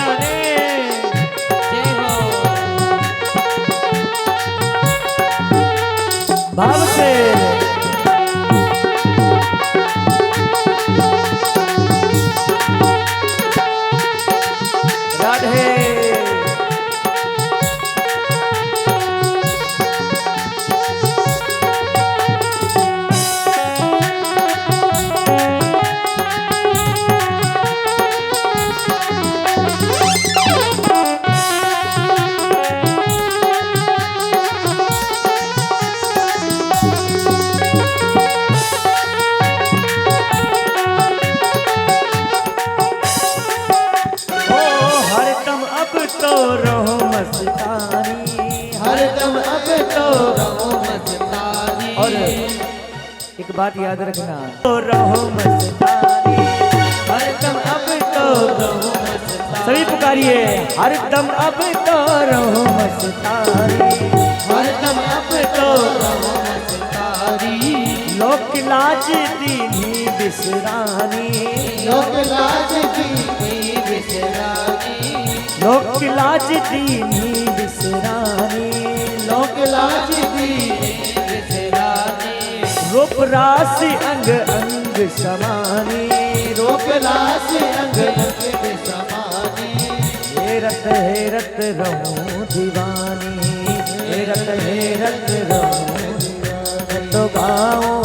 जाने। जय हो। भाव से राधे। तो रहो मस्तानी, हरदम अब तो रहो मस्तानी। और एक बात याद रखना, तो रहो मस्तानी, हरदम अब तो रहो मस्तानी। सभी पुकारिए, हरदम अब तो रहो मस्तानी, हरदम अब तो रहो मस्तानी। लोक लाज दीनी बिसरानी, लोक लाज दीनी बिसरानी। लोक लाज दीनी बिसरानी, लोक लाज दीनी बिसरानी। रूप राशि अंग अंग समानी, रूप लाज अंग अंग समानी। हेरत रहूं दीवानी, हेरत रहूं मैं तो गाऊं,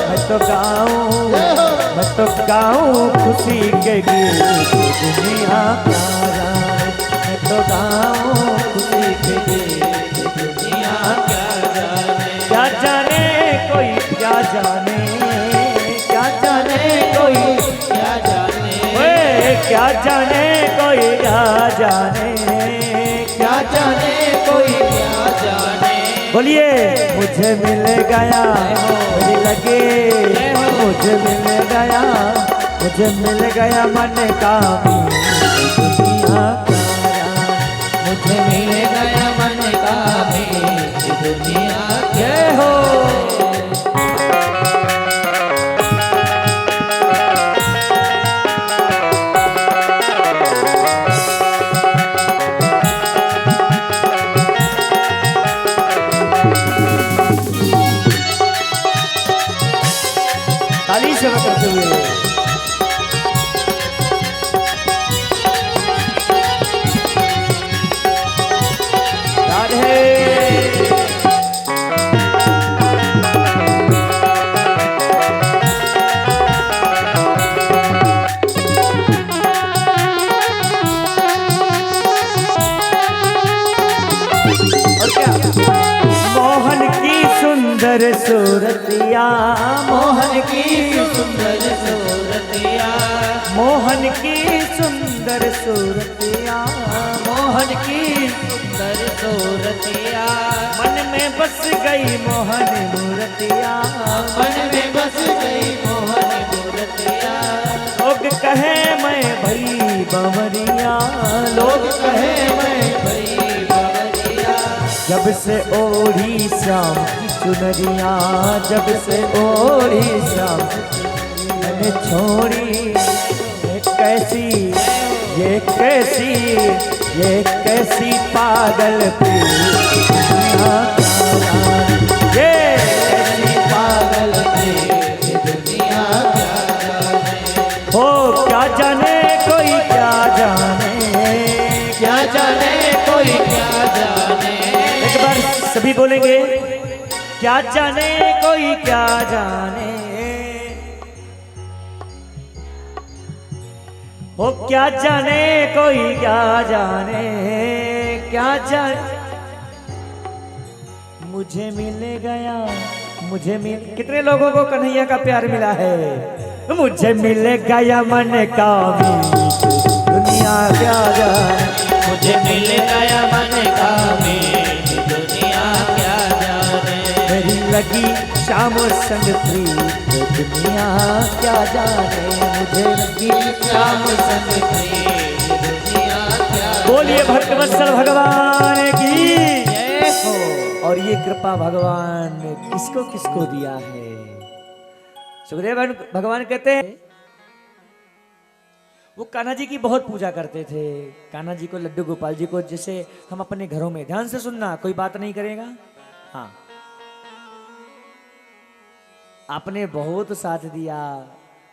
मैं तो गाऊं, मैं तो गाऊं खुशी के गीत दुनिया प्यारा। मैं तो गाऊं खुशी के गीत दुनिया क्या जाने। क्या जाने कोई, क्या जाने, क्या जाने कोई, क्या जाने। ओए क्या जाने कोई, क्या जाने, क्या जाने कोई क्या जाने। बोलिए मुझे मिल गया, मुझे लगे मुझे मिल गया, मुझे मिल गया मन का दुनिया प्यारा। मुझे मिल गया मन का मीत दुनिया। जय हो। ताली से करते हुए राधे। और क्या, मोहन की सुंदर सूरतिया, मोहन की सुंदर सूरतिया। मोहन की सुंदर सूरतिया, मोहन की सुंदर सूरतिया। मन में बस गई मोहन मूर्तिया। मन में बस गई मोहन मूर्तिया। लोग कहे मैं भई बवरिया, लोग कहे मैं भई बवरिया। जब से ओढ़ी श्याम की चुनरिया, जब से ओढ़ी श्याम मैंने छोड़ी ये कैसी, ये कैसी, ये कैसी पागल दुनिया प्यारा। ये कैसी पागल थी दुनिया क्या जाने। हो, क्या जाने कोई, क्या जाने, क्या जाने कोई क्या जाने। एक बार सभी बोलेंगे, क्या जाने कोई, क्या जाने। हो क्या जाने कोई, क्या जाने, क्या जाने। मुझे मिल गया, मुझे मिल, कितने लोगों को कन्हैया का प्यार मिला है। मुझे मिल गया मन का मीत दुनिया क्या जाने। मुझे मिल गया मन का मीत दुनिया क्या जाने। मेरी लगी शाम संग प्रीत दुनिया क्या जाने। मुझे लगी श्याम संग प्रीत दुनिया क्या। बोलिए भक्तवत्सल भगवान की जय हो। और ये कृपा भगवान ने किसको किसको दिया है। सुखदेव भगवान कहते हैं, वो कान्हा जी की बहुत पूजा करते थे। कान्हा जी को, लड्डू गोपाल जी को, जैसे हम अपने घरों में, ध्यान से सुनना, कोई बात नहीं करेगा। हाँ, आपने बहुत साथ दिया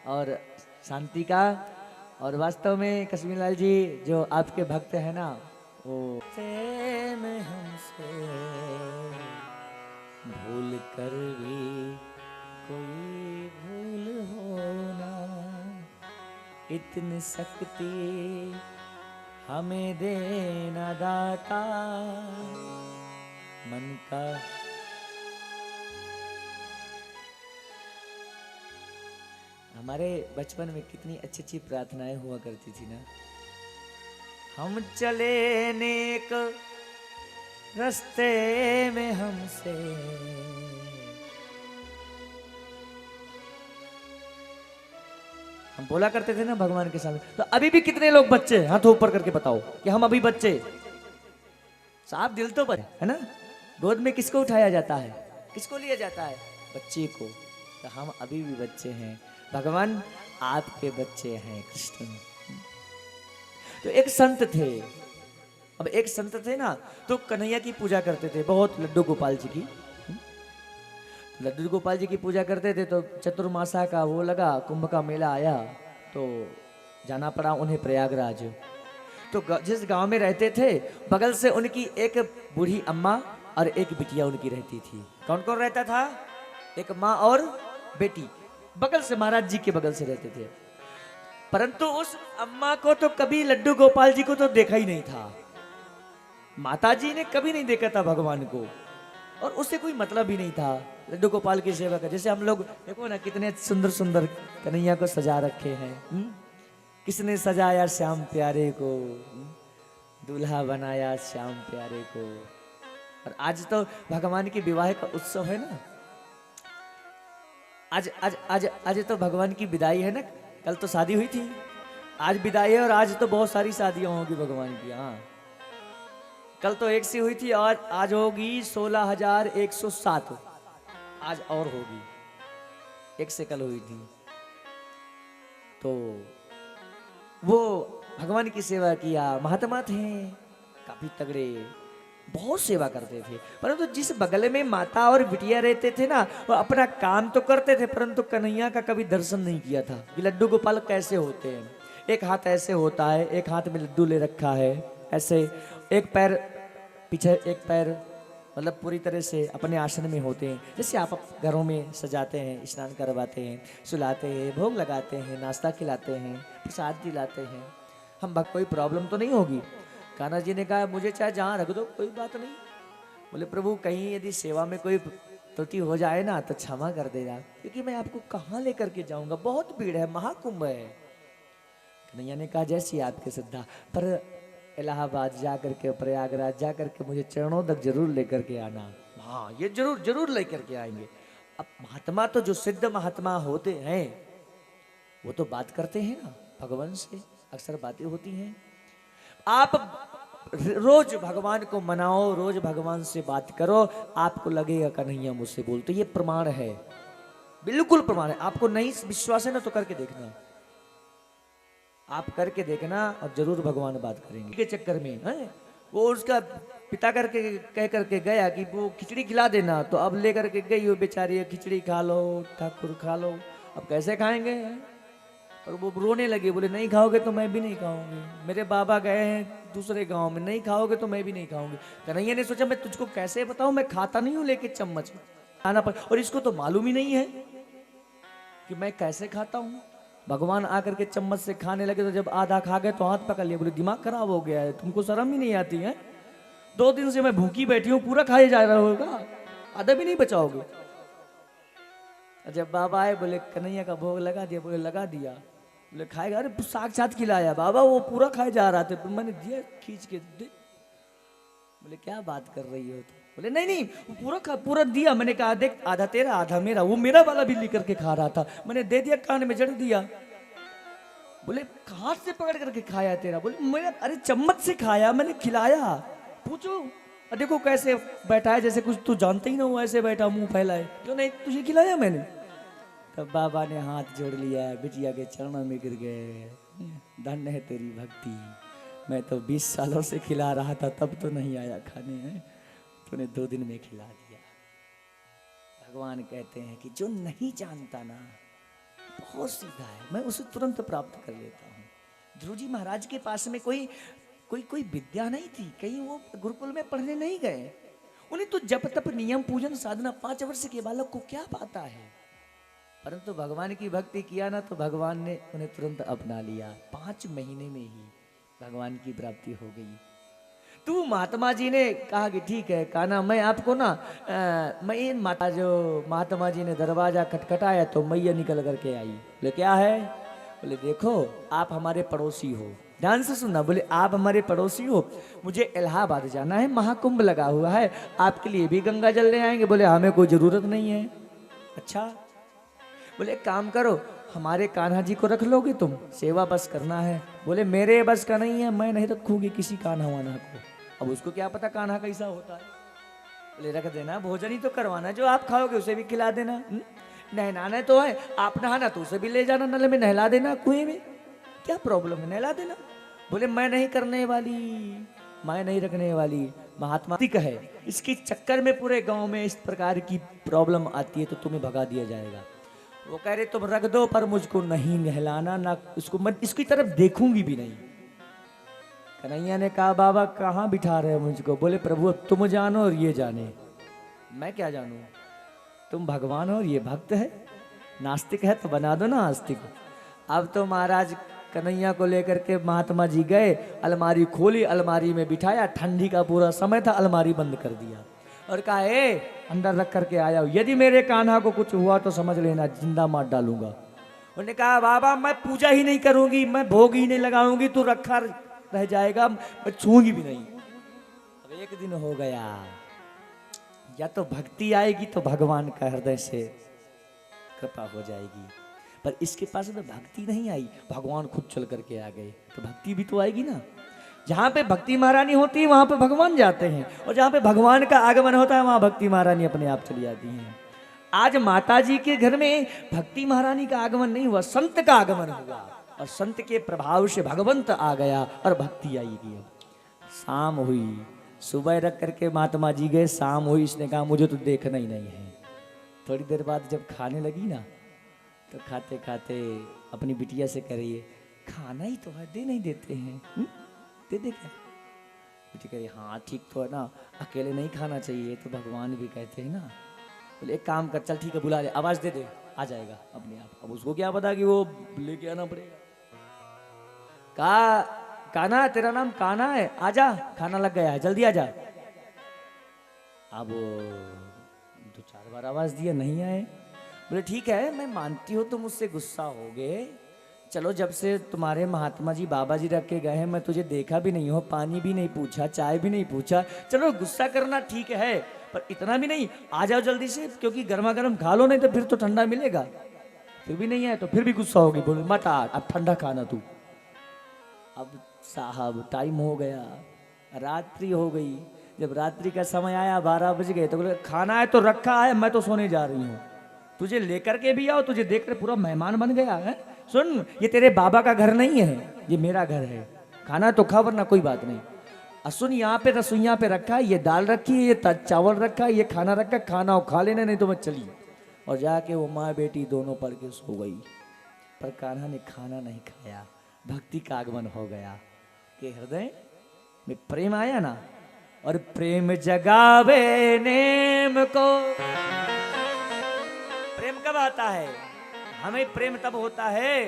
और शांति का। और वास्तव में कश्मीर लाल जी जो आपके भक्त है ना, वो से में हमसे भूल कर भी कोई भूल होना, इतनी शक्ति हमें देना दाता, मन का। हमारे बचपन में कितनी अच्छी अच्छी प्रार्थनाएं हुआ करती थी ना। हम चले नेक रास्ते में हमसे, हम बोला करते थे ना भगवान के सामने। तो अभी भी कितने लोग बच्चे, हाथ ऊपर करके बताओ कि हम अभी बच्चे। साफ दिल तो पर है ना। गोद में किसको उठाया जाता है, किसको लिया जाता है, बच्चे को। तो हम अभी भी बच्चे हैं, भगवान आपके बच्चे हैं कृष्ण। तो एक संत थे, अब एक संत थे ना, तो कन्हैया की पूजा करते थे बहुत, लड्डू गोपाल जी की। लड्डू गोपाल जी की पूजा करते थे। तो चतुर्मासा का वो लगा, कुंभ का मेला आया, तो जाना पड़ा उन्हें प्रयागराज। तो जिस गांव में रहते थे, बगल से उनकी एक बूढ़ी अम्मा और एक बिटिया उनकी रहती थी। कौन कौन रहता था? एक माँ और बेटी, बगल से, महाराज जी के बगल से रहते थे। परंतु उस अम्मा को तो कभी लड्डू गोपाल जी को तो देखा ही नहीं था। माता जी ने कभी नहीं देखा था भगवान को, और उससे कोई मतलब ही नहीं था लड्डू गोपाल की सेवा का। जैसे हम लोग देखो ना, कितने सुंदर सुंदर कन्हैया को सजा रखे हैं। किसने सजाया श्याम प्यारे को, दूल्हा बनाया श्याम प्यारे को। और आज तो भगवान की विवाह का उत्सव है ना। आज आज आज आज तो भगवान की विदाई है ना। कल तो शादी हुई थी, आज विदाई है, और आज तो बहुत सारी शादियां होंगी भगवान की। हाँ, कल तो एक सी हुई थी, आज होगी 16,107। आज और होगी, एक से कल हुई थी। तो वो भगवान की सेवा किया। महात्मा थे काफी तगड़े, बहुत सेवा करते थे। परंतु जिस बगल में माता और बिटिया रहते थे ना, वो अपना काम तो करते थे, परंतु कन्हैया का कभी दर्शन नहीं किया था कि लड्डू गोपाल कैसे होते हैं। एक हाथ ऐसे होता है, एक हाथ में लड्डू ले रखा है ऐसे, एक पैर पीछे, एक पैर, मतलब पूरी तरह से अपने आसन में होते हैं। जैसे आप घरों में सजाते हैं, स्नान करवाते हैं, सुलाते हैं, भोग लगाते हैं, नाश्ता खिलाते हैं, प्रसाद दिलाते हैं। हम कोई प्रॉब्लम तो नहीं होगी। कान्हा जी ने कहा, मुझे चाहे जहाँ रख दो, कोई बात नहीं। बोले, प्रभु कहीं यदि सेवा में कोई त्रुटि हो जाए ना तो क्षमा कर देना, क्योंकि मैं आपको कहाँ लेकर के जाऊंगा, बहुत भीड़ है, महाकुंभ है। कन्हैया ने कहा, जैसी आपकी श्रद्धा, पर इलाहाबाद जा करके, प्रयागराज जा करके मुझे चरणों तक जरूर लेकर के आना। हाँ, ये जरूर जरूर लेकर के आएंगे। अब महात्मा तो जो सिद्ध महात्मा होते हैं वो तो बात करते हैं ना भगवान से, अक्सर बातें होती हैं। आप रोज भगवान को मनाओ, रोज भगवान से बात करो, आपको लगेगा कन्हैया मुझसे बोलते। ये प्रमाण है, बिल्कुल प्रमाण है। आपको नहीं विश्वास है ना तो करके देखना, आप करके देखना, और जरूर भगवान बात करेंगे। के चक्कर में है वो उसका पिता करके कह करके गया कि वो खिचड़ी खिला देना, तो अब लेकर के गई वो बेचारी, खिचड़ी खा लो ठाकुर खा लो। अब कैसे खाएंगे? और वो रोने लगे, बोले नहीं खाओगे तो मैं भी नहीं खाऊंगी, मेरे बाबा गए हैं दूसरे गांव में, नहीं खाओगे तो मैं भी नहीं खाऊंगी। कन्हैया ने सोचा, मैं तुझको कैसे बताऊं, मैं खाता नहीं हूं लेके चम्मच खाना पर, और इसको तो मालूम ही नहीं है कि मैं कैसे खाता हूं। भगवान आकर के चम्मच से खाने लगे, तो जब आधा खा गए तो हाथ पकड़ लिया, बोले दिमाग खराब हो गया है, तुमको शर्म ही नहीं आती है? 2 दिन से मैं भूखी बैठी हूँ, पूरा खाए जा रहा होगा, आधा भी नहीं बचाओगे। जब बाबा आए, बोले कन्हैया का भोग लगा दिया, बोले लगा दिया। बोले खाएगा? अरे साक्षात खिलाया बाबा, वो पूरा खाए जा रहा था, मैंने दिया खींच के दे। बोले क्या बात कर रही हो? बोले नहीं नहीं, पूरा दिया। मैंने कहा देख, आधा तेरा आधा मेरा, वो मेरा वाला भी लेकर के खा रहा था, मैंने दे दिया, कान में जड़ दिया। बोले हाथ से पकड़ करके खाया तेरा? बोले मेरा, अरे चम्मच से खाया, मैंने खिलाया। पूछो, देखो कैसे बैठा है, जैसे कुछ तू जानते ही ना हो, ऐसे बैठा मुंह फैलाए। क्यों नहीं, तुझे खिलाया मैंने। तब बाबा ने हाथ जोड़ लिया, बिटिया के चरणों में गिर गए, धन्य है तेरी भक्ति, मैं तो 20 सालों से खिला रहा था तब तो नहीं आया खाने हैं, तूने 2 दिन में खिला दिया। भगवान कहते हैं कि जो नहीं जानता ना बहुत सीधा है, मैं उसे तुरंत प्राप्त कर लेता हूँ। ध्रुव जी महाराज के पास में कोई विद्या नहीं थी, कहीं वो गुरुकुल में पढ़ने नहीं गए, उन्हें तो जप तप नियम पूजन साधना 5 वर्ष के बालक को क्या पाता है, परंतु भगवान की भक्ति किया ना तो भगवान ने उन्हें तुरंत अपना लिया। 5 महीने में ही भगवान की प्राप्ति हो गई। तू महात्मा जी ने कहा कि ठीक है कान्हा, मैं आपको ना मैं माता जो महात्मा जी ने दरवाजा खटखटाया तो मैया निकल करके आई। बोले क्या है? बोले देखो आप हमारे पड़ोसी हो, ध्यान से सुनना। बोले आप हमारे पड़ोसी हो, मुझे इलाहाबाद जाना है, महाकुंभ लगा हुआ है, आपके लिए भी गंगा जल ले आएंगे। बोले हमें कोई जरूरत नहीं है। अच्छा, बोले एक काम करो, हमारे कान्हा जी को रख लोगे तुम, सेवा बस करना है। बोले मेरे बस का नहीं है, मैं नहीं रखूंगी किसी कान्हा वाना को। अब उसको क्या पता कान्हा कैसा होता है। बोले रख देना, भोजन ही तो करवाना, जो आप खाओगे उसे भी खिला देना। नहलाना तो है, आप नहाना तो उसे भी ले जाना, नल में नहला देना, कुएं में क्या प्रॉब्लम है, नहला देना। बोले मैं नहीं करने वाली, मैं नहीं रखने वाली। महात्मा का है, इसके चक्कर में पूरे गांव में इस प्रकार की प्रॉब्लम आती है तो तुम्हें भगा दिया जाएगा। वो कह रहे तुम रख दो पर मुझको नहीं नहलाना, ना इसको, मैं इसकी तरफ देखूंगी भी नहीं। कन्हैया ने कहा बाबा कहाँ बिठा रहे हो मुझको? बोले प्रभु तुम जानो और ये जाने, मैं क्या जानूं, तुम भगवान हो और ये भक्त है, नास्तिक है तो बना दो ना आस्तिक। अब तो महाराज कन्हैया को लेकर के महात्मा जी गए, अलमारी खोली, अलमारी में बिठाया, ठंडी का पूरा समय था, अलमारी बंद कर दिया और कहा ए अंदर रख करके आया, यदि मेरे कान्हा को कुछ हुआ तो समझ लेना जिंदा मार डालूंगा। उन्होंने कहा बाबा मैं पूजा ही नहीं करूंगी, मैं भोग ही नहीं लगाऊंगी, तू रखा रह जाएगा, मैं छूंगी भी नहीं। अब 1 दिन हो गया, या तो भक्ति आएगी तो भगवान का हृदय से कृपा हो जाएगी, पर इसके पास में भक्ति नहीं आई, भगवान खुद चल करके आ गए, तो भक्ति भी तो आएगी ना। जहां पे भक्ति महारानी होती है वहां पे भगवान जाते हैं, और जहां पे भगवान का आगमन होता है वहां भक्ति महारानी अपने आप चली जाती हैं। आज माता जी के घर में भक्ति महारानी का आगमन नहीं हुआ, संत का आगमन हुआ, और संत के प्रभाव से भगवंत आ गया और भक्ति आएगी। शाम हुई, सुबह रख करके महात्मा जी गए, शाम हुई, इसने कहा मुझे तो देखना ही नहीं है। थोड़ी देर बाद जब खाने लगी ना तो खाते खाते अपनी बिटिया से कह रही है खाना ही तो है, दे नहीं देते हैं, दे दे क्या? बेटी कह रही हाँ ठीक तो है ना, अकेले नहीं खाना चाहिए, तो भगवान भी कहते हैं ना। बोले एक काम कर, चल ठीक है बुला ले, आवाज दे दे, आ जाएगा अपने आप। अब उसको क्या पता कि वो लेके आना पड़ेगा। कान्हा तेरा नाम कान्हा है, आजा खाना लग गया है, जल्दी आजा। अब 2-4 बार आवाज दिया, नहीं आए। बोले ठीक है मैं मानती हूँ तुम मुझसे गुस्सा हो गए, चलो जब से तुम्हारे महात्मा जी बाबा जी रख के गए हैं मैं तुझे देखा भी नहीं हो, पानी भी नहीं पूछा, चाय भी नहीं पूछा, चलो गुस्सा करना ठीक है पर इतना भी नहीं, आ जाओ जल्दी से, क्योंकि गर्मा गर्म खा लो नहीं तो फिर तो ठंडा मिलेगा। फिर भी नहीं आए तो फिर भी गुस्सा होगी। बोले मत आ, अब ठंडा खाना तू। अब साहब टाइम हो गया, रात्रि हो गई। जब रात्रि का समय आया 12 बज गए तो बोले खाना है तो रखा है, मैं तो सोने जा रही हूँ, तुझे लेकर के भी आओ, तुझे देखकर पूरा मेहमान बन गया है। सुन ये तेरे बाबा का घर नहीं है, ये मेरा घर है, खाना तो खा वरना कोई बात नहीं। सुन यहाँ पे रसोईया पे रखा है, ये दाल रखी है, ये चावल रखा है, ये खाना रखा है, खाना हो खा लेना नहीं तो मैं चली। और जाके वो माँ बेटी दोनों पढ़ के सो गई। पर कान्हा ने खाना नहीं खाया, भक्ति का आगमन हो गया कि हृदय में प्रेम आया ना, और प्रेम जगावे नेम को। प्रेम कब आता है? हमें प्रेम तब होता है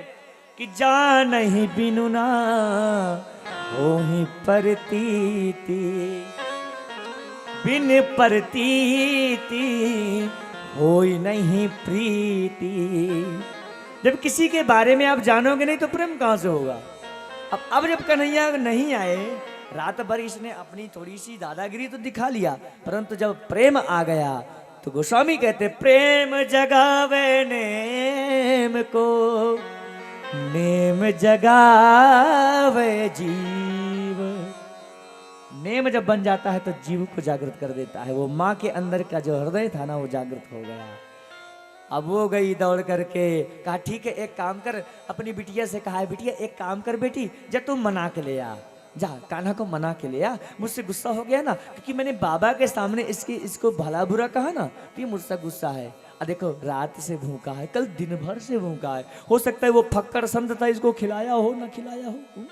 कि जान ही बिनु ना हो ही प्रतीति, बिन प्रतीति होई नहीं प्रीति। जब किसी के बारे में आप जानोगे नहीं तो प्रेम कहां से होगा? अब जब कन्हैया नहीं आए, रात भर इसने अपनी थोड़ी सी दादागिरी तो दिखा लिया, परंतु जब प्रेम आ गया तो गोस्वामी कहते प्रेम जगावे नेम को, नेम जगावे जीव। नेम जब बन जाता है तो जीव को जागृत कर देता है। वो माँ के अंदर का जो हृदय था ना वो जागृत हो गया। अब वो गई दौड़ करके, कहा ठीक है एक काम कर, अपनी बिटिया से कहा है बिटिया एक काम कर बेटी, जा तुम मना के ले आ, जा कान्हा को मना के ले आ, मुझसे गुस्सा हो गया ना क्योंकि मैंने बाबा के सामने इसको भला बुरा कहा ना, तो ये मुझसे गुस्सा है। देखो रात से भूखा है, कल दिन भर से भूखा है, हो सकता है वो फक्कड़ समझ था इसको खिलाया हो ना खिलाया हो,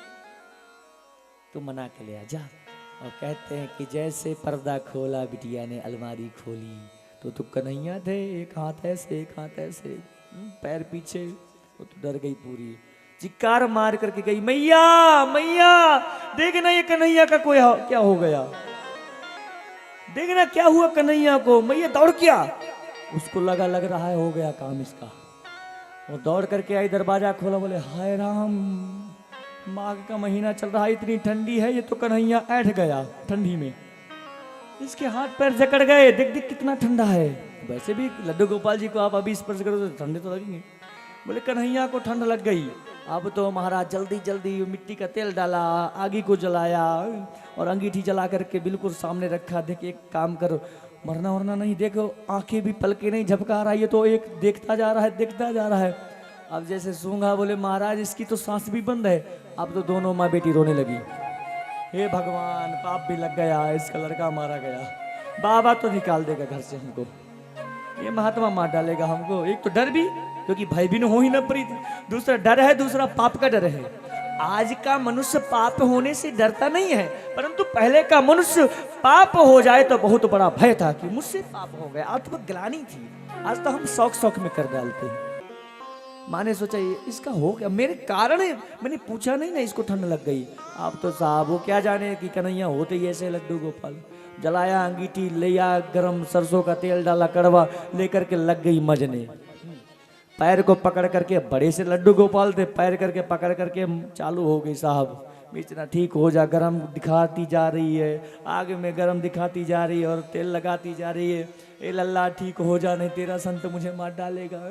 तो मना के ले आ जा। और कहते हैं कि जैसे पर्दा खोला बिटिया ने अलमारी खोली तो कन्हैया थे, एक हाथ ऐसे एक हाथ ऐसे, पैर पीछे, वो तो डर गई पूरी, चिक्कार मार करके गई मैया मैया देखना ये कन्हैया का क्या हो गया, देखना क्या हुआ कन्हैया को। मैया दौड़ क्या, उसको लग रहा है हो गया काम इसका। वो दौड़ करके आई, दरवाजा खोला, बोले हाय राम, माघ का महीना चल रहा है, इतनी ठंडी है, ये तो कन्हैया ऐठ गया ठंडी में, इसके हाथ पैर जकड़ गए, देख देख कितना ठंडा है। वैसे भी लड्डू गोपाल जी को आप अभी स्पर्श करो तो ठंडे तो लगेंगे। बोले कन्हैया को ठंड लग गई। अब तो महाराज जल्दी जल्दी मिट्टी का तेल डाला, आगी को जलाया और अंगीठी जला करके बिल्कुल सामने रखा। देख एक काम करो, मरना वरना नहीं, देखो आंखें भी पलके नहीं झपका रहा है, ये तो एक देखता जा रहा है देखता जा रहा है। अब जैसे सूंघा, बोले महाराज इसकी तो सांस भी बंद है। अब तो दोनों माँ बेटी रोने लगी, हे भगवान पाप भी लग गया, इसका लड़का मारा गया, बाबा तो निकाल देगा घर से हमको, ये महात्मा मार डालेगा हमको। एक तो डर भी क्योंकि भय भी हो ही न प्रीत, दूसरा डर है, दूसरा पाप का डर है। आज का मनुष्य पाप होने से डरता नहीं है, परंतु पहले का मनुष्य पाप हो जाए तो बहुत बड़ा भय था कि मुझसे पाप हो गया, आत्मग्लानि थी। आज तो हम शौक शौक में कर डालते हैं। माँ ने सोचा ये इसका हो गया, मेरे कारण है, मैंने पूछा नहीं ना इसको ठंड लग गई। आप तो साहब वो क्या जाने कि कन्हैया होते ही ऐसे लड्डू गोपाल। जलाया अंगीठी, लिया गरम सरसों का तेल डाला कड़वा, लेकर के लग गई मजने। पैर को पकड़ करके, बड़े से लड्डू गोपाल थे, पैर करके पकड़ करके चालू हो गई साहब बेचना, ठीक हो जा, गरम दिखाती जा रही है, आग में गरम दिखाती जा रही है और तेल लगाती जा रही है। ए लल्ला ठीक हो जा, नहीं तेरा संत मुझे मार डालेगा,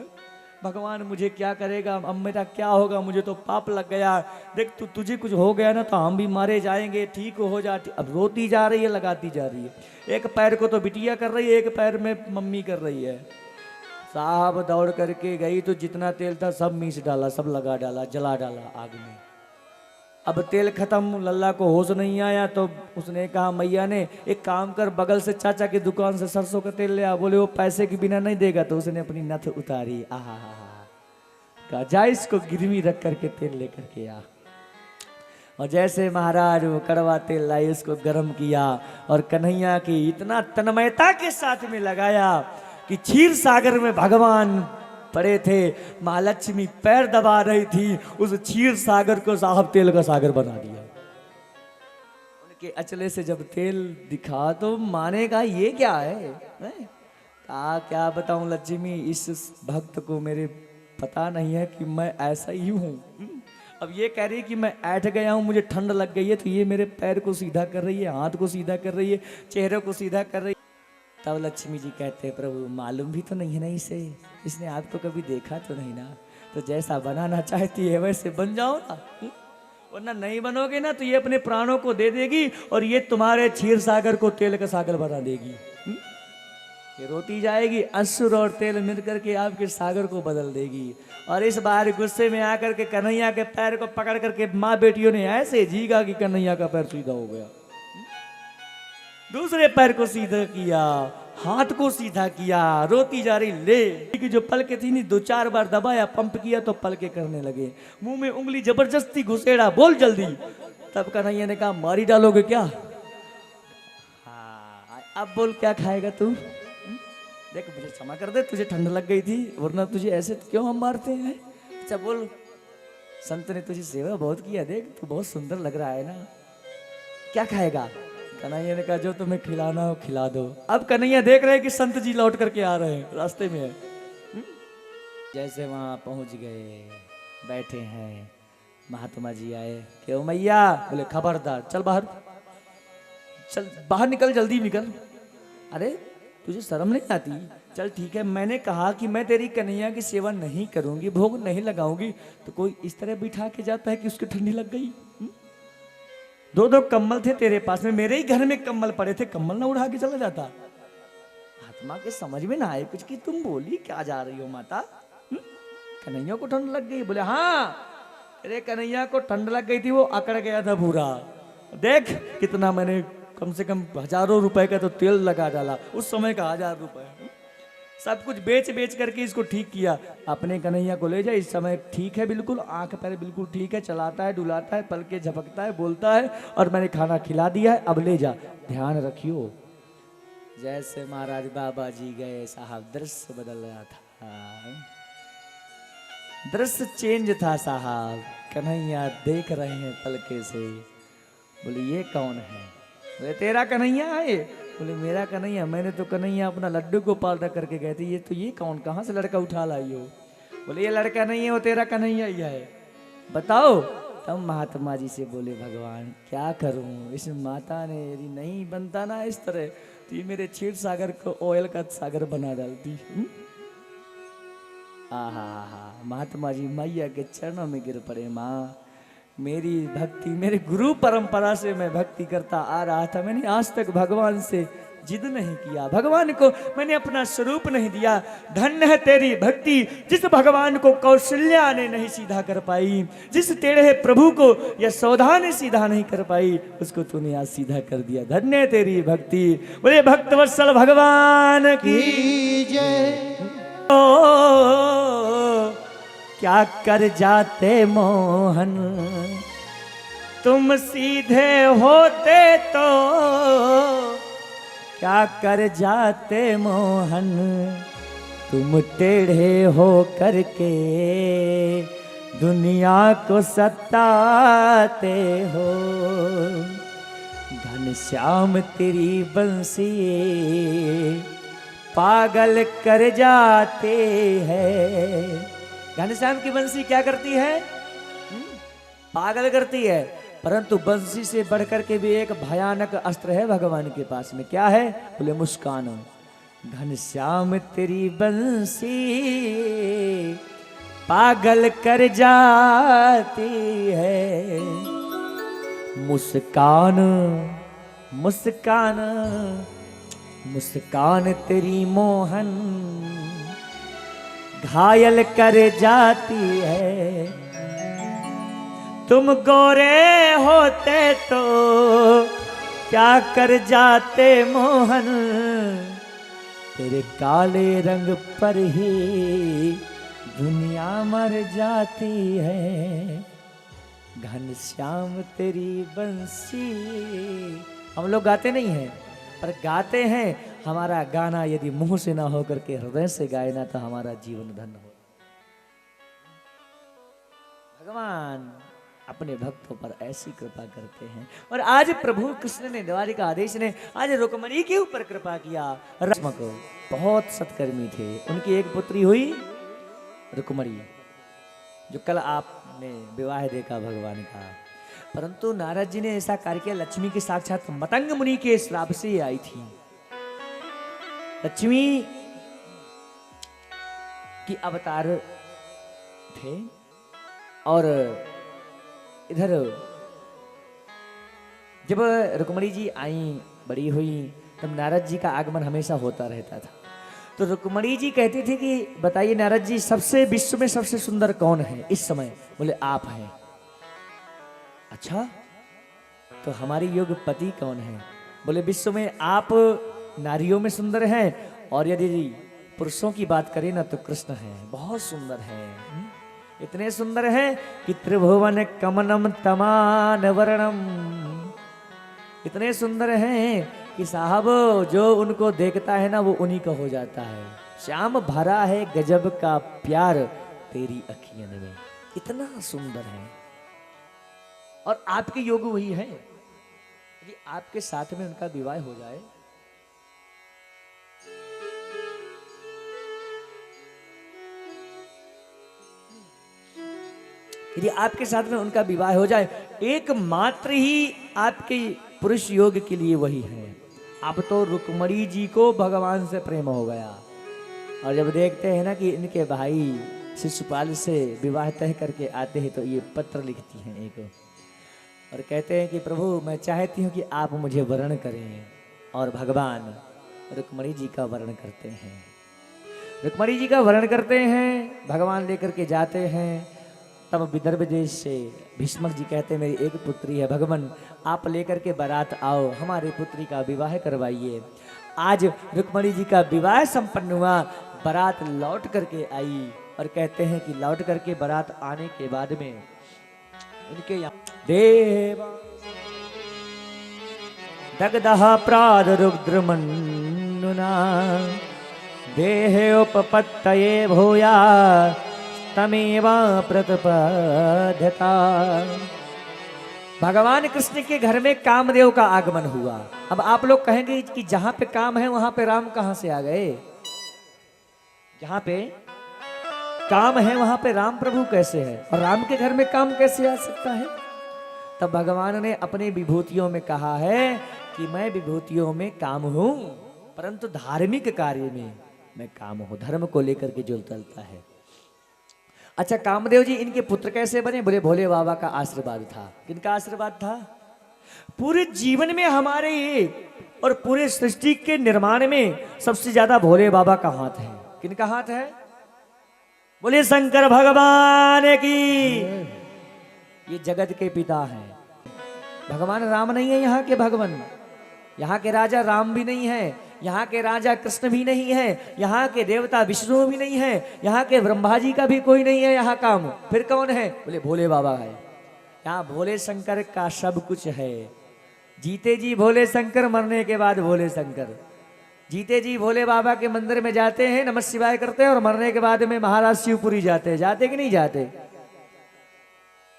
भगवान मुझे क्या करेगा, अब मेरा क्या होगा, मुझे तो पाप लग गया। देख तुझे कुछ हो गया ना तो हम भी मारे जाएंगे, ठीक हो जा। अब रोती जा रही है, लगाती जा रही है, एक पैर को तो बिटिया कर रही है, एक पैर में मम्मी कर रही है। साहब दौड़ करके गई तो जितना तेल था सब मीस डाला, सब लगा डाला, जला डाला आग में। अब तेल खत्म, लल्ला को होश नहीं आया तो उसने कहा मैया ने एक काम कर, बगल से चाचा की दुकान से सरसों का तेल ले आ। बोले वो पैसे के बिना नहीं देगा, तो उसने अपनी नथ उतारी, आहा कहा जा इसको गिरवी रख करके तेल लेकर के आ। और जैसे महाराज वो कड़वा तेल लाई, उसको गर्म किया और कन्हैया की इतना तन्मयता के साथ में लगाया कि क्षीर सागर में भगवान पड़े थे, महालक्ष्मी पैर दबा रही थी, उस क्षीर सागर को साहब तेल का सागर बना दिया। उनके अचले से जब तेल दिखा तो माने कहा ये क्या है? कहा क्या बताऊं लक्ष्मी, इस भक्त को मेरे पता नहीं है कि मैं ऐसा ही हूं। अब ये कह रही है कि मैं ऐठ गया हूं, मुझे ठंड लग गई है, तो ये मेरे पैर को सीधा कर रही है, हाथ को सीधा कर रही है, चेहरे को सीधा कर रही है। तब लक्ष्मी जी कहते हैं प्रभु मालूम भी तो नहीं है ना इसे, इसने आपको कभी देखा तो नहीं ना, तो जैसा बनाना चाहती है वैसे बन जाओ ना, वरना नहीं बनोगे ना तो ये अपने प्राणों को दे देगी और ये तुम्हारे क्षीर सागर को तेल का सागर बना देगी। ये रोती जाएगी, असुर और तेल मिल करके आपके सागर को बदल देगी। और इस बार गुस्से में आकर के कन्हैया के पैर को पकड़ करके माँ बेटियों ने ऐसे जीगा कि कन्हैया का पैर सीधा हो गया, दूसरे पैर को सीधा किया, हाथ को सीधा किया, रोती जा रही ले कि जो पलके थी नहीं, 2-4 बार दबाया, पंप किया तो पलके करने लगे, मुंह में उंगली जबरदस्ती घुसेड़ा, बोल जल्दी। तब कन्हैया ने कहा मारी डालोगे क्या? हाँ अब बोल क्या खाएगा तू? देख मुझे क्षमा कर दे, तुझे ठंड लग गई थी, वरना तुझे ऐसे क्यों हम मारते हैं? अच्छा बोल, संत ने तुझे सेवा बहुत किया, देख तू बहुत सुंदर लग रहा है ना, क्या खाएगा? कन्हैया ने कहा जो तुम्हें खिलाना हो खिला दो। अब कन्हैया देख रहे हैं कि संत जी लौट करके आ रहे हैं, रास्ते में है। जैसे वहां पहुंच गए, बैठे हैं, महात्मा जी आए, क्यों मैया? बोले खबरदार, चल बाहर, चल बाहर निकल, जल्दी निकल। अरे तुझे शर्म नहीं आती? चल ठीक है, मैंने कहा कि मैं तेरी कन्हैया की सेवा नहीं करूंगी, भोग नहीं लगाऊंगी, तो कोई इस तरह बिठा के जाता है कि उसकी ठंडी लग गई। 2-2 कम्बल थे तेरे पास में, मेरे ही घर में कम्बल पड़े थे, कम्बल ना उड़ा के चला जाता? महात्मा के समझ में ना आए कुछ कि तुम बोली क्या जा रही हो माता। कन्हैया को ठंड लग गई। बोले हाँ, अरे कन्हैया को ठंड लग गई थी, वो अकड़ गया था पूरा। देख कितना मैंने कम से कम हजारों रुपए का तो तेल लगा डाला, उस समय का 1000 रुपए, सब कुछ बेच बेच करके इसको ठीक किया। अपने कन्हैया को ले जाए, इस समय ठीक है, बिल्कुल आंख पैर बिल्कुल ठीक है, चलाता है, डुलाता है, पलके झपकता है, बोलता है, और मैंने खाना खिला दिया है, अब ले जा। ध्यान रखियो, जैसे महाराज बाबा जी गए साहब, दृश्य बदल रहा था, दृश्य चेंज था साहब। कन्हैया देख रहे हैं पलके से। बोले ये कौन है? बोले तेरा कन्हैया है। बोले मेरा कन्हैया? मैंने तो कन्हैया अपना लड्डू गोपाल रख करके गए थे, ये तो ये कौन, कहाँ से लड़का उठा लाई हो? बोले ये लड़का नहीं है, वो तेरा कन्हैया ही है। बताओ। तब महात्मा जी से बोले भगवान क्या करूं, इस माता ने यदि नहीं बनता ना इस तरह, तो ये मेरे क्षीर सागर को ऑयल का सागर बना डालती। आहा हा, महात्मा जी मैया के चरणों में गिर पड़े। माँ मेरी भक्ति, मेरे गुरु परंपरा से मैं भक्ति करता आ रहा था, मैंने आज तक भगवान से जिद नहीं किया, भगवान को मैंने अपना स्वरूप नहीं दिया। धन्य है तेरी भक्ति, जिस भगवान को कौशल्या ने नहीं सीधा कर पाई, जिस टेढ़े प्रभु को यशोदा ने सीधा नहीं कर पाई, उसको तूने आज सीधा कर दिया। धन्य है तेरी भक्ति। बोले भक्तवत्सल भगवान की जय। क्या कर जाते मोहन, तुम सीधे होते तो क्या कर जाते मोहन, तुम टेढ़े हो करके दुनिया को सताते हो। घनश्याम तेरी बंसी पागल कर जाते हैं। घनश्याम की बंसी क्या करती है? पागल करती है। परंतु बंसी से बढ़कर के भी एक भयानक अस्त्र है भगवान के पास में। क्या है? बोले मुस्कान। घनश्याम तेरी बंसी पागल कर जाती है। मुस्कान मुस्कान मुस्कान तेरी मोहन घायल कर जाती है। तुम गोरे होते तो क्या कर जाते मोहन, तेरे काले रंग पर ही दुनिया मर जाती है। घनश्याम तेरी बंसी। हम लोग गाते नहीं हैं, पर गाते हैं। हमारा गाना यदि मुंह से ना हो करके हृदय से गाए ना, तो हमारा जीवन धन्य हो। भगवान अपने भक्तों पर ऐसी कृपा करते हैं। और आज प्रभु कृष्ण ने, द्वारिका आदेश ने आज रुक्मणी के ऊपर कृपा किया। रस्म को बहुत सत्कर्मी थे, उनकी एक पुत्री हुई रुक्मणी, जो कल आपने विवाह देखा भगवान का। परंतु नारद जी ने ऐसा कार्य किया, लक्ष्मी के साक्षात मतंग मुनि के श्राप से ये आई थी। लक्ष्मी की अवतार थे, और इधर जब रुक्मणी जी आई, बड़ी हुई, तब नारद जी का आगमन हमेशा होता रहता था। तो रुक्मणी जी कहती थी कि बताइए नारद जी, सबसे विश्व में सबसे सुंदर कौन है इस समय? बोले आप हैं। अच्छा, तो हमारी योग पति कौन है? बोले विश्व में आप नारियों में सुंदर हैं, और यदि पुरुषों की बात करें ना तो कृष्ण है, बहुत सुंदर है। इतने सुंदर हैं कि त्रिभुवन कमनम तमान वर्णम, इतने सुंदर हैं कि साहब जो उनको देखता है ना वो उन्हीं का हो जाता है। श्याम भरा है गजब का प्यार तेरी अखियन में, इतना सुंदर है। और आपके योग वही है, यदि आपके साथ में उनका विवाह हो जाए, यदि आपके साथ में उनका विवाह हो जाए, एकमात्र ही आपके पुरुष योग के लिए वही है। अब तो रुक्मणी जी को भगवान से प्रेम हो गया, और जब देखते हैं ना कि इनके भाई शिशुपाल से विवाह तय करके आते हैं, तो ये पत्र लिखती हैं एक, और कहते हैं कि प्रभु मैं चाहती हूँ कि आप मुझे वरण करें। और भगवान रुक्मणी जी का वर्णन करते हैं। रुक्मणी जी का वर्णन करते हैं, भगवान लेकर के जाते हैं। तब विदर्भ देश से भीष्मक जी कहते हैं मेरी एक पुत्री है, भगवान आप लेकर के बारात आओ, हमारी पुत्री का विवाह करवाइए। आज रुक्मणी जी का विवाह संपन्न हुआ, बारात लौट करके आई और कहते हैं कि लौट करके बारात आने के बाद में इनके यहाँ देवा दग्धः प्रादरुद्रमन्नुना देहे उपपत्तये भूया तमेवा प्रतिपद्यता। भगवान कृष्ण के घर में कामदेव का आगमन हुआ। अब आप लोग कहेंगे कि जहां पे काम है वहां पे राम कहां से आ गए? जहां पे काम है वहां पे राम प्रभु कैसे है, और राम के घर में काम कैसे आ सकता है? तब भगवान ने अपने विभूतियों में कहा है कि मैं विभूतियों में काम हूं, परंतु धार्मिक कार्य में मैं काम हूं, धर्म को लेकर के जो चलता है। अच्छा, कामदेव जी इनके पुत्र कैसे बने? बोले भोले बाबा का आशीर्वाद था। किनका आशीर्वाद था? पूरे जीवन में हमारे और पूरे सृष्टि के निर्माण में सबसे ज्यादा भोले बाबा का हाथ है। किनका हाथ है? बोले शंकर भगवान की। ये जगत के पिता हैं। भगवान राम नहीं है यहाँ के भगवान, यहाँ के राजा राम भी नहीं है, यहाँ के राजा कृष्ण भी नहीं है, यहाँ के देवता विष्णु भी नहीं है, यहाँ के ब्रह्मा जी का भी कोई नहीं है यहाँ काम। फिर कौन है? बोले भोले बाबा है। यहाँ भोले शंकर का सब कुछ है। जीते जी भोले शंकर, मरने के बाद भोले शंकर। जीते जी भोले बाबा के मंदिर में जाते हैं, नमः शिवाय करते हैं, और मरने के बाद में महाराज शिवपुरी जाते हैं। जाते कि नहीं जाते?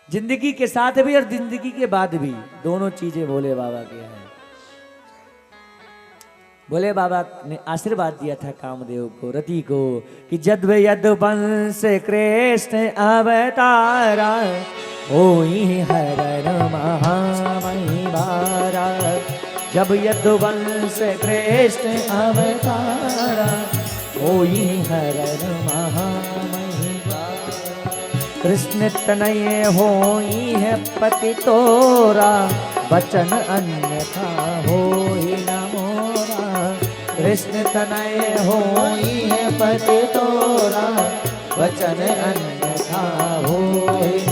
जिंदगी के साथ भी और जिंदगी के बाद भी दोनों चीजें भोले बाबा के हैं। भोले बाबा ने आशीर्वाद दिया था कामदेव को, रति को, कि जद्व यदुवंश कृष्ण अवतारा होई हरण महामहिमारा। जब यदुवंश कृष्ण अवतारा होई हरण महामहिमारा। कृष्ण तनये होई है पति तोरा, वचन अन्यथा होई न मोरा। कृष्ण तनय होई है पति तोरा, वचन अन्यथा होई न।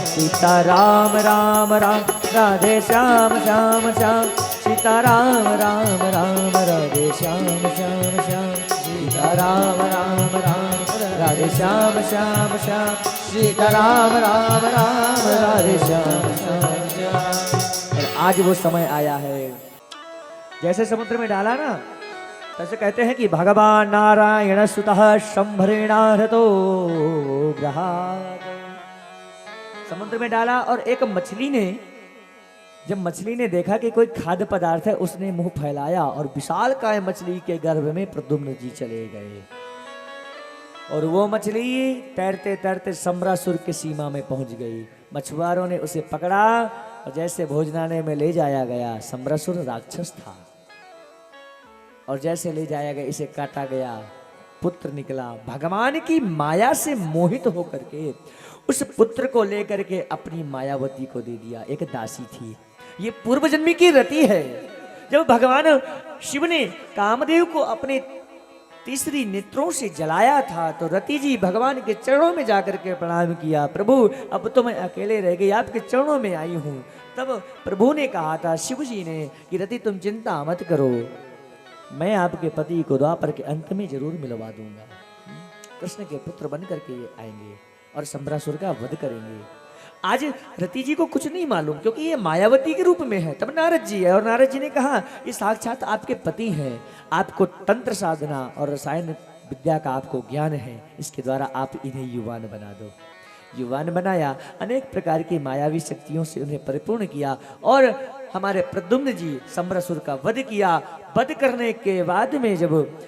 सीता राम राम राम राधे श्याम श्याम श्याम। सीता राम राम राम राधे श्याम श्याम श्याम। सीता राम राम राम राधे श्याम श्याम श्याम। सीता राम राम राम राधे श्याम श्याम श्याम। और आज वो समय आया है, जैसे समुद्र में डाला ना, तैसे कहते हैं कि भगवान नारायण सुतः शंभरेणाहतो ग्रहात्। समुद्र में डाला और एक मछली ने, जब मछली ने देखा कि कोई खाद्य पदार्थ है, उसने मुंह फैलाया और विशालकाय मछली के गर्भ में प्रद्युम्न जी चले गए। और वो मछली तैरते तैरते सम्रासुर की सीमा में पहुंच गई। मछुआरों ने उसे पकड़ा और जैसे भोजनालय में ले जाया गया, सम्रासुर राक्षस था, और जैसे ले जाया गया इसे काटा गया, पुत्र निकला। भगवान की माया से मोहित होकर के उस पुत्र को लेकर के अपनी मायावती को दे दिया। एक दासी थी, ये पूर्व जन्मी की रति है। जब भगवान शिव ने कामदेव को अपने तीसरी नेत्रों से जलाया था, तो रति जी भगवान के चरणों में जाकर के प्रणाम किया, प्रभु अब तो मैं अकेले रह गई, आपके चरणों में आई हूँ। तब प्रभु ने कहा था, शिव जी ने, कि रति तुम चिंता मत करो, मैं आपके पति को द्वापर के अंत में जरूर मिलवा दूंगा। कृष्ण के पुत्र बन करके ये आएंगे और सम्रासुर का वध करेंगे। आज रति जी को कुछ नहीं मालूम, क्योंकि ये मायावती के रूप में है। तब नारद जी है, और नारद जी ने कहा ये साक्षात आपके पति हैं, आपको तंत्र साधना और रसायन विद्या का आपको ज्ञान है, इसके द्वारा आप इन्हें युवान बना दो। युवान बनाया, अनेक प्रकार की मायावी शक्तियों से उन्हें परिपूर्ण किया, और हमारे प्रद्युम्न जी सम्रासुर का वध किया। वध करने के बाद में जब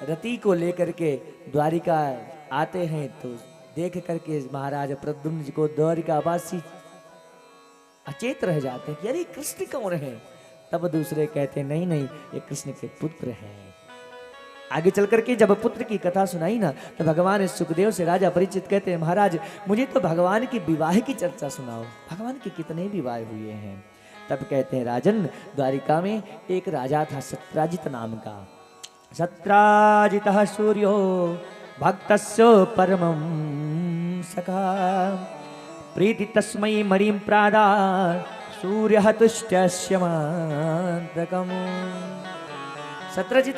रति को लेकर के द्वारिका आते हैं, तो देख करके महाराज प्रद्युम्न जी को द्वारिकावासी अचेत रह जाते हैं कि अरे कृष्ण कौन है। तब दूसरे कहते हैं नहीं नहीं, ये कृष्ण के पुत्र हैं। आगे चल करके जब पुत्र की कथा सुनाई ना, तो भगवान सुखदेव से राजा परिचित कहते हैं, महाराज मुझे तो भगवान की विवाह की चर्चा सुनाओ, भगवान के कितने विवाह हुए हैं। तब कहते हैं, राजन द्वारिका में एक राजा था सत्यराजित नाम का, सत्राजितः सूर्यो भक्तस्य परमं सखा प्रीति तस्मै मणिं प्रादा सूर्यः तुष्टस्य मान्तकम्। सत्रजित